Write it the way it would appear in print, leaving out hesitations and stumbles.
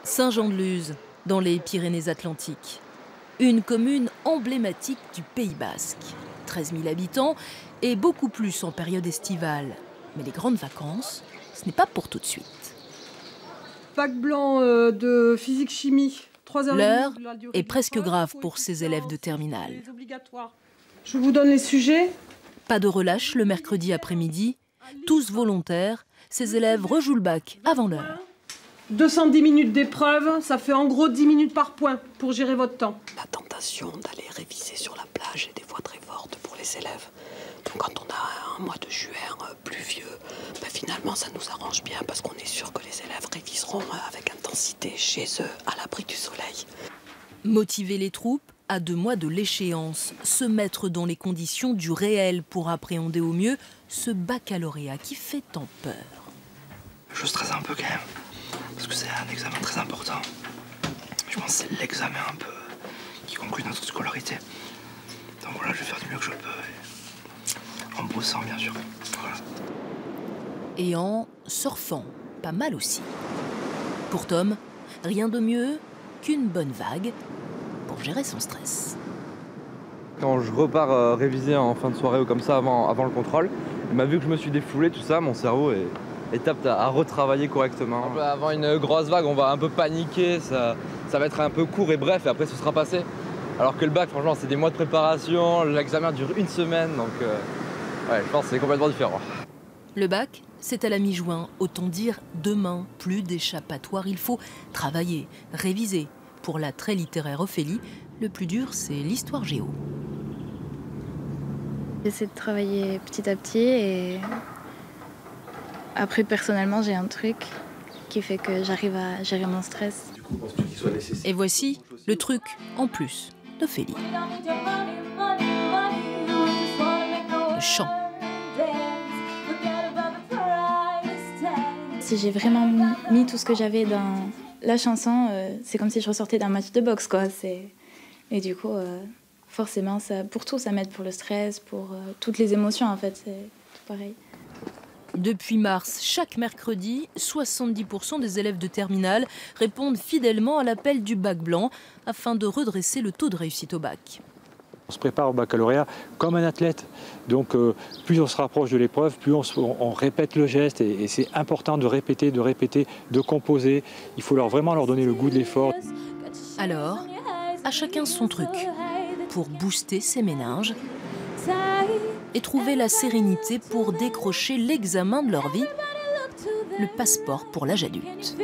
Saint-Jean-de-Luz, dans les Pyrénées-Atlantiques. Une commune emblématique du Pays basque. 13 000 habitants et beaucoup plus en période estivale. Mais les grandes vacances, ce n'est pas pour tout de suite. Bac blanc de physique-chimie. L'heure est presque grave pour ces élèves de terminale. Je vous donne les sujets. Pas de relâche le mercredi après-midi. Tous volontaires, ces élèves rejouent le bac avant l'heure. 210 minutes d'épreuve, ça fait en gros 10 minutes par point pour gérer votre temps. La tentation d'aller réviser sur la plage est des fois très forte pour les élèves. Donc quand on a un mois de juin pluvieux, finalement ça nous arrange bien parce qu'on est sûr que les élèves réviseront avec intensité chez eux, à l'abri du soleil. Motiver les troupes à 2 mois de l'échéance, se mettre dans les conditions du réel pour appréhender au mieux ce baccalauréat qui fait tant peur. Je stresse un peu quand même. Parce que c'est un examen très important. Je pense que c'est l'examen un peu qui conclut notre scolarité. Donc voilà, je vais faire du mieux que je peux. En bossant, bien sûr. Voilà. Et en surfant, pas mal aussi. Pour Tom, rien de mieux qu'une bonne vague pour gérer son stress. Quand je repars réviser en fin de soirée ou comme ça avant le contrôle, vu que je me suis défoulé, tout ça, mon cerveau est apte à retravailler correctement. Avant une grosse vague, on va un peu paniquer, ça va être un peu court et bref, et après ce sera passé. Alors que le bac, franchement, c'est des mois de préparation, l'examen dure 1 semaine, donc ouais, je pense que c'est complètement différent. Le bac, c'est à la mi-juin, autant dire demain, plus d'échappatoire, il faut travailler, réviser. Pour la très littéraire Ophélie, le plus dur, c'est l'histoire géo. J'essaie de travailler petit à petit et après, personnellement, j'ai un truc qui fait que j'arrive à gérer mon stress. Et voici le truc en plus d'Ophélie. Le chant. Si j'ai vraiment mis tout ce que j'avais dans la chanson, c'est comme si je ressortais d'un match de boxe, quoi. Et du coup, forcément, pour tout, ça m'aide pour le stress, pour toutes les émotions, en fait, c'est tout pareil. Depuis mars, chaque mercredi, 70% des élèves de terminale répondent fidèlement à l'appel du bac blanc afin de redresser le taux de réussite au bac. On se prépare au baccalauréat comme un athlète. Donc plus on se rapproche de l'épreuve, plus on répète le geste. Et c'est important de répéter, de composer. Il faut vraiment leur donner le goût de l'effort. Alors, à chacun son truc pour booster ses méninges et trouver la sérénité pour décrocher l'examen de leur vie, le passeport pour l'âge adulte.